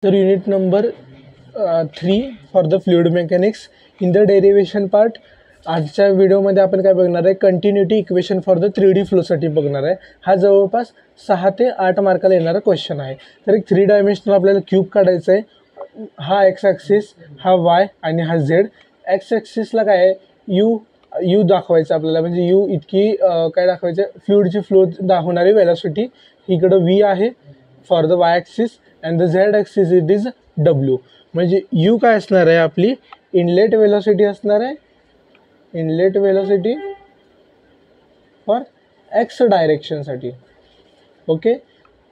तर unit number 3 for the fluid mechanics in the derivation part. आजच्या व्हिडिओमध्ये आपण काय बघणार आहे, continuity equation for the 3D फ्लोसाठी बघणार आहे. हा जवळपास 6 ते 8 मार्काला येणारा क्वेश्चन आहे. तर एक 3 डायमेन्शनल आपल्याला क्यूब काढायचा आहे. हा एक्स ॲक्सिस, हा वाय आणि हा झेड. एक्स ॲक्सिसला काय आहे, यू दाखवायचं आपल्याला, म्हणजे यू इतकी काय दाखवायचं, फ्लुइडची फ्लो दाखवणारी वेलॉसिटी. इकडं व्ही आहे for the y axis and the z axis it is डब्ल्यू. म्हणजे यू काय असणार आहे, आपली इनलेट वेलॉसिटी असणार आहे, इनलेट वेलॉसिटी फॉर एक्स डायरेक्शनसाठी. ओके.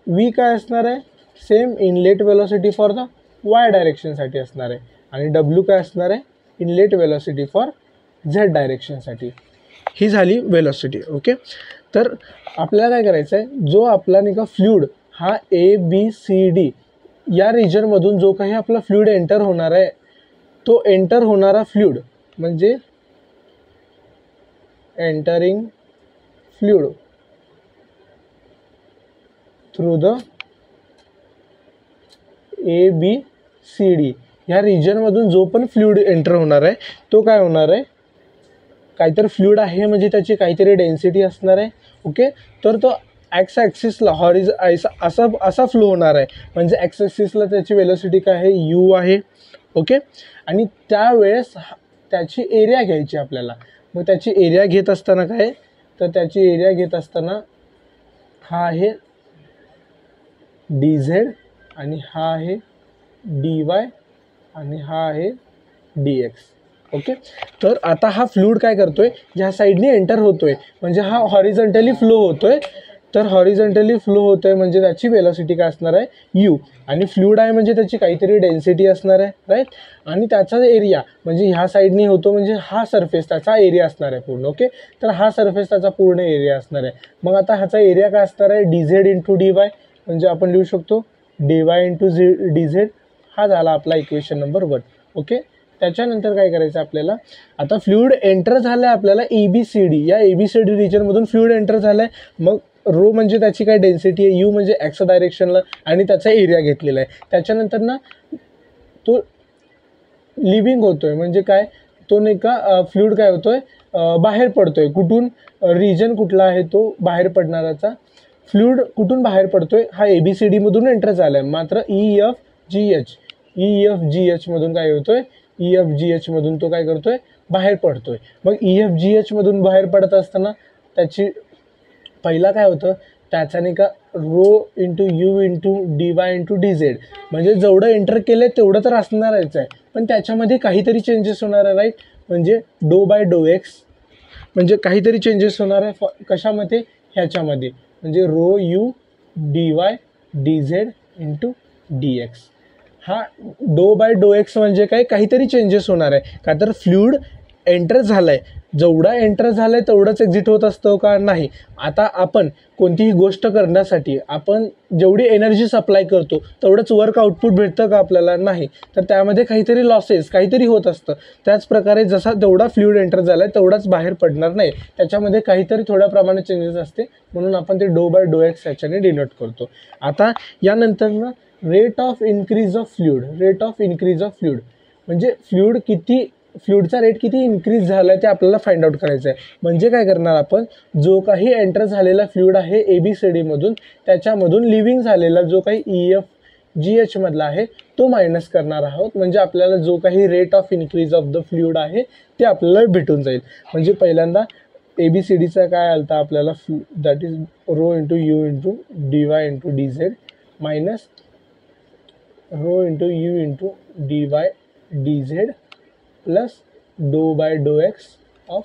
व्ही काय असणार आहे, same inlet velocity for the y डायरेक्शनसाठी असणार आहे. आणि डब्ल्यू काय असणार आहे, इनलेट वेलॉसिटी फॉर झेड डायरेक्शनसाठी. ही झाली वेलॉसिटी. ओके. तर आपल्याला काय करायचं आहे, जो आपला नाही का फ्लुइड हा ABCD या रिजनमधून जो काही आपला फ्लुइड एंटर होणार आहे, तो एंटर होणारा फ्लुइड म्हणजे entering fluid through the ABCD ह्या रिजनमधून जो पण फ्लुइड एंटर होणार आहे तो काय होणार आहे, काहीतरी फ्लुइड आहे म्हणजे त्याची काहीतरी डेन्सिटी असणार आहे. ओके. तर तो एक्स ॲक्सिसला असा फ्लो होणार आहे, म्हणजे एक्स ॲक्सिसला त्याची वेलोसिटी काय आहे, यू आहे. ओके. आणि त्यावेळेस त्याची एरिया घ्यायची आपल्याला. मग त्याची एरिया घेत असताना काय, तर त्याची एरिया घेत असताना हा आहे DZ आणि हा आहे DY आणि हा आहे DX. ओके. तर आता हा फ्लुइड काय करतोय, ह्या साईडने एंटर होतोय, म्हणजे हा हॉरिझॉन्टली फ्लो होतोय. तर हॉरिझॉन्टली फ्लो होतोय म्हणजे त्याची वेलोसिटी काय असणार आहे, यू. आणि फ्लुइड आहे म्हणजे त्याची काहीतरी डेन्सिटी असणार आहे, राईट. आणि त्याचा एरिया म्हणजे ह्या साईडने होतो, म्हणजे हा सरफेस त्याचा एरिया असणार आहे पूर्ण. ओके. तर हा सरफेस त्याचा पूर्ण एरिया असणार आहे. मग आता ह्याचा एरिया काय असणार आहे, DZ इंटू DY. म्हणजे आपण लिहू शकतो DY इंटू DZ. हा झाला आपला इक्वेशन नंबर 1. ओके. त्याच्यानंतर काय करायचं आपल्याला, आता फ्लुइड एंटर झालं आहे आपल्याला ABCD, या ABCD रिजनमधून फ्लुइड एंटर झालं आहे. मग रो म्हणजे त्याची काय डेन्सिटी आहे, यू म्हणजे एक्स डायरेक्शनला, आणि त्याचा एरिया घेतलेला आहे. त्याच्यानंतर ना तो लिव्हिंग होतोय, म्हणजे काय, तो नाही का फ्लुइड काय होतोय, बाहेर पडतोय. कुठून, रिजन कुठला आहे तो बाहेर पडणाराचा, फ्लुइड कुठून बाहेर पडतोय, हा ABCD मधून एंटर झाला आहे. मात्र EFGH मधून काय होतोय, EFGH मधून तो काय करतोय, बाहेर पडतोय. मग EFGH मधून बाहेर पडत असताना त्याची पहिला काय होतं, त्याचा नाही का rho into u into DY into DZ. म्हणजे जेवढं एंटर केलं आहे तेवढं तर असणारच आहे, पण त्याच्यामध्ये काहीतरी चेंजेस होणार आहे, राईट. म्हणजे डो/x म्हणजे काहीतरी चेंजेस होणार आहे. कशामध्ये, ह्याच्यामध्ये, म्हणजे rho u DY DZ into DX. हा डो/x म्हणजे काय, काहीतरी चेंजेस होणार आहे. का तर फ्लुइड एंटर झालं आहे, जेवढा एंटर झालं आहे तेवढंच एक्झिट होत असतं का, नाही. आता आपण कोणतीही गोष्ट करण्यासाठी आपण जेवढी एनर्जी सप्लाय करतो तेवढंच वर्क आउटपुट भेटतं का आपल्याला, नाही. तर त्यामध्ये काहीतरी लॉसेस काहीतरी होत असतं. त्याचप्रकारे जसा तेवढा फ्लुइड एंटर झाला आहे तेवढाच बाहेर पडणार नाही, त्याच्यामध्ये काहीतरी थोड्या प्रमाणात चेंजेस असते, म्हणून आपण ते डो/x ह्याच्याने डिनोट करतो. आता यानंतर ना rate of increase of fluid म्हणजे फ्लुइडचा रेट किती इन्क्रीज झाला आहे ते आपल्याला फाइंड आउट करायचं आहे. म्हणजे काय करणार आपण, जो काही एंटर झालेला फ्लुइड आहे ABCD मधून, त्याच्यामधून लिव्हिंग झालेला जो काही EFGH मधला आहे तो मायनस करणार आहोत. म्हणजे आपल्याला जो काही rate of increase of the fluid आहे ते आपल्याला भेटून जाईल. म्हणजे पहिल्यांदा ABCDचा काय आलं आपल्याला, that is rho into u into DY into DZ minus rho into u into DY DZ plus डो/x of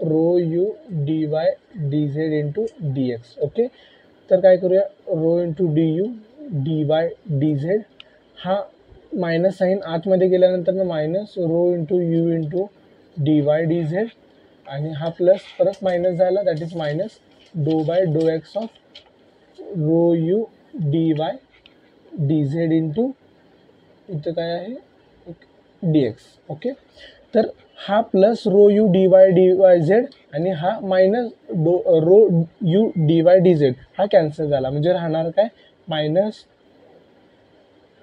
rho u DY DZ into DX. Okay. तर काय करूया, rho into DU DY DZ, हा मायनस साईन आतमध्ये गेल्यानंतर ना minus rho into u into DY DZ, आणि हा प्लस परत मायनस झाला, दॅट इज मायनस डो/x of rho u DY DZ into इथं काय आहे DX. ओके. तर हा plus rho u DY DYZ आणि हा minus rho u DY DZ हा कॅन्सल झाला, म्हणजे राहणार काय, मायनस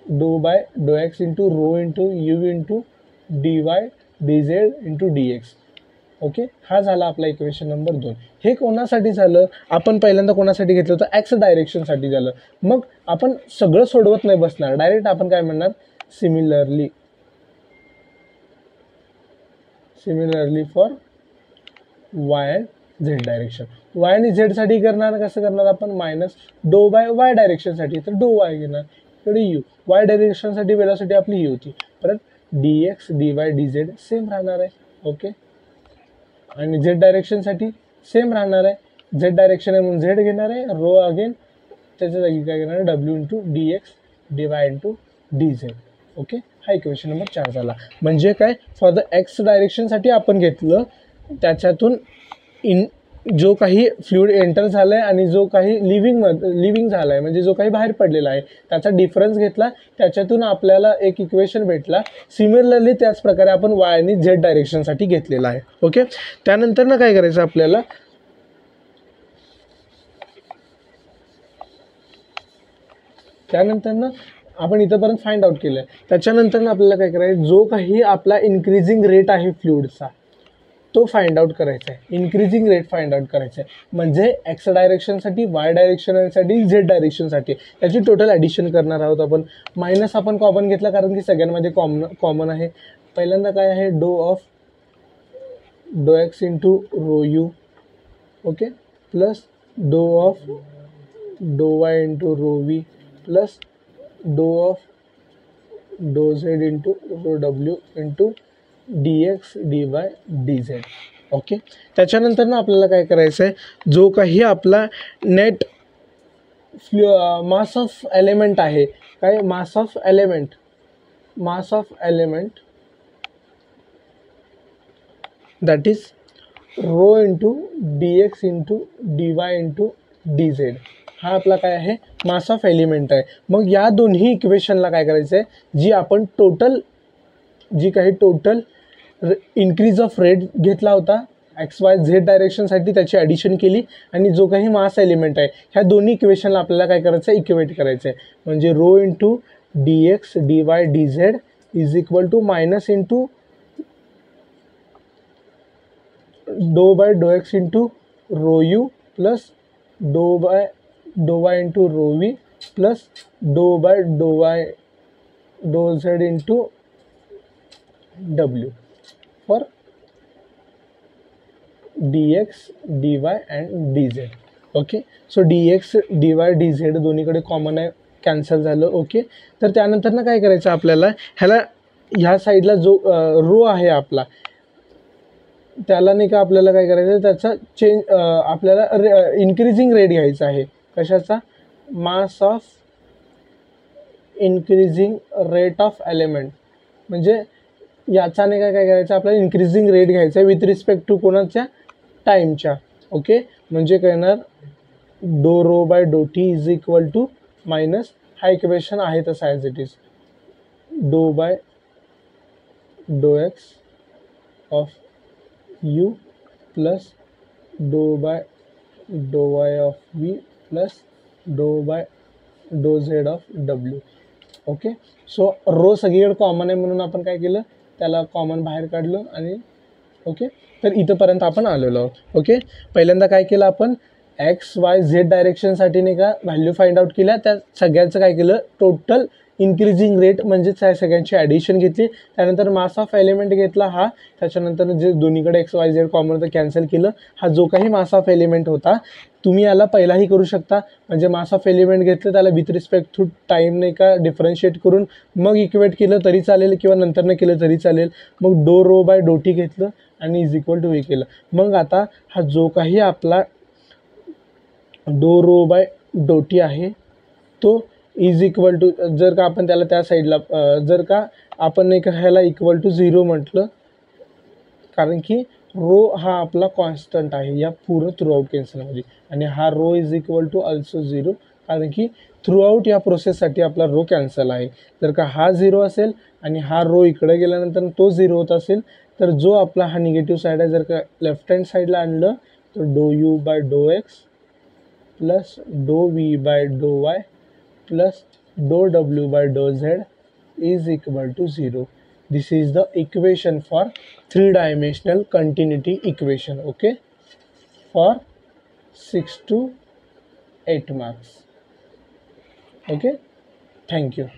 डो बाय डो x into rho into u into d y d z into d x. Okay, हा झाला आपला इक्वेशन नंबर 2. हे कोणासाठी झालं, आपण पहिल्यांदा कोणासाठी घेतलं होतं, एक्स डायरेक्शनसाठी झालं. मग आपण सगळं सोडवत नाही बसणार, डायरेक्ट आपण काय म्हणणार, similarly for Y and Z direction. Y आणि झेडसाठी करणार, कसं करणार आपण, मायनस डो बाय वाय डायरेक्शनसाठी तर डो वाय घेणार, इकडे यू. वाय डायरेक्शनसाठी वेळासाठी आपली ही होती, परत D x d y d Z same राहणार आहे. ओके, आणि झेड डायरेक्शनसाठी सेम राहणार आहे, झेड डायरेक्शन आहे म्हणून झेड घेणार आहे, रो अगेन त्याच्या जागी काय घेणार आहे, W into d x d y into d z. Okay, हा इक्वेशन नंबर 4 झाला. म्हणजे काय, फॉर द एक्स डायरेक्शनसाठी आपण घेतलं, त्याच्यातून जो काही फ्लुइड एंटर झाला आहे आणि जो काही लिव्हिंग झाला आहे, म्हणजे जो काही बाहेर पडलेला आहे त्याचा डिफरन्स घेतला, त्याच्यातून आपल्याला एक इक्वेशन भेटला. सिमिलरली त्याच प्रकारे आपण वाय आणि झेड डायरेक्शनसाठी घेतलेला आहे. ओके, त्यानंतर ना काय करायचं आपल्याला, त्यानंतर ना आपण इथंपर्यंत फाइंड आउट केलं आहे. त्याच्यानंतर ना आपल्याला काय करायचं, जो काही आपला इन्क्रीजिंग रेट आहे फ्लुइडचा तो फाइंड आउट करायचा आहे, इन्क्रीजिंग रेट फाइंड आउट करायचा आहे. म्हणजे एक्स डायरेक्शनसाठी, वाय डायरेक्शनसाठी, झेड डायरेक्शनसाठी त्याची टोटल ॲडिशन करणार आहोत आपण. मायनस आपण कॉमन घेतला कारण की सगळ्यांमध्ये कॉमन आहे. पहिल्यांदा काय आहे, dou x into rho u, okay, plus dou y into rho v plus dou z into rho डब्ल्यू into d x d y d z. Okay, त्याच्यानंतर ना आपल्याला काय करायचं आहे, जो काही आपला नेट मास ऑफ एलिमेंट आहे, काय mass of element that is rho into d x into d y into d z, हा आपला काय आहे, मास ऑफ एलिमेंट आहे. मग या दोन्ही इक्वेशनला काय करायचं आहे, जी काही टोटल इन्क्रीज ऑफ रेट घेतला होता एक्स वाय झेड डायरेक्शनसाठी त्याची ॲडिशन केली, आणि जो काही मास एलिमेंट आहे ह्या दोन्ही इक्वेशनला आपल्याला काय करायचं आहे, इक्वेट करायचं आहे. म्हणजे rho into d x d y d z is equal to minus into dou by डो x into rho u plus dou y into rho v plus dou by dou z into डब्ल्यू for d x d y and d z. Okay, so d x d y d z दोन्हीकडे common आहे, cancel झालं. Okay, तर त्यानंतर ना काय करायचं आपल्याला, ह्या साईडला जो रो आहे आपला त्याला नाही का आपल्याला काय करायचं, त्याचा आपल्याला इन्क्रीजिंग रेट घ्यायचा आहे. कशाचा, mass of increasing rate of element. म्हणजे याचा नाही काय करायचं, आपल्याला इन्क्रीजिंग रेट घ्यायचा आहे विथ रिस्पेक्ट टू कोणाच्या, टाईमच्या. ओके, म्हणजे काय येणार, dou rho by dou t is equal to minus, हा इक्वेशन आहे तसा as it is, dou by डो x of u plus dou by dou y of v plus dou by dou z of डब्ल्यू. Okay, so rho सगळीकडे common आहे म्हणून आपण काय केलं, त्याला कॉमन बाहेर काढलं आणि ओके, तर इथंपर्यंत आपण आलेलो आहोत. ओके, पहिल्यांदा काय केलं आपण, एक्स वाय झेड डायरेक्शनसाठी नाही का व्हॅल्यू फाइंड आउट केल्या, त्या सगळ्यांचं काय केलं, टोटल इन्क्रीजिंग रेट म्हणजेच त्या सगळ्यांची ॲडिशन घेतली. त्यानंतर मास ऑफ एलिमेंट घेतला हा, त्याच्यानंतर जे दोन्हीकडे एक्स वाय झेड कॉमन होतं कॅन्सल केलं. हा जो काही मास ऑफ एलिमेंट होता तुम्ही याला पहिलाही करू शकता, म्हणजे मास ऑफ एलिमेंट घेतलं त्याला विथ रिस्पेक्ट टू टाईम नाही का डिफरन्शिएट करून मग इक्वेट केलं तरी चालेल, किंवा नंतरनं केलं तरी चालेल. मग डो रो बाय डो टी घेतलं आणि इज इक्वल टू हे केलं. मग आता हा जो काही आपला डो रो बाय डो टी आहे तो इज इक्वल टू, जर का आपण त्याला त्या साईडला जर का आपण नाही का ह्याला इक्वल टू 0 म्हटलं, कारण की रो हा आपला कॉन्स्टंट आहे या पूर्ण थ्रूआउट केसमध्ये, आणि हा rho is equal to also 0, कारण की थ्रूआउट या प्रोसेससाठी आपला रो कॅन्सल आहे. जर का हा 0 असेल आणि हा रो इकडे गेल्यानंतर तो 0 होत असेल, तर जो आपला हा निगेटिव्ह साईड आहे जर का लेफ्ट हँड साईडला आणलं तर डो यू बाय डो x plus dou v by dou y plus dou w by dou z is equal to 0. This is the equation for three-dimensional continuity equation. Okay, for 6 to 8 marks. Okay, thank you.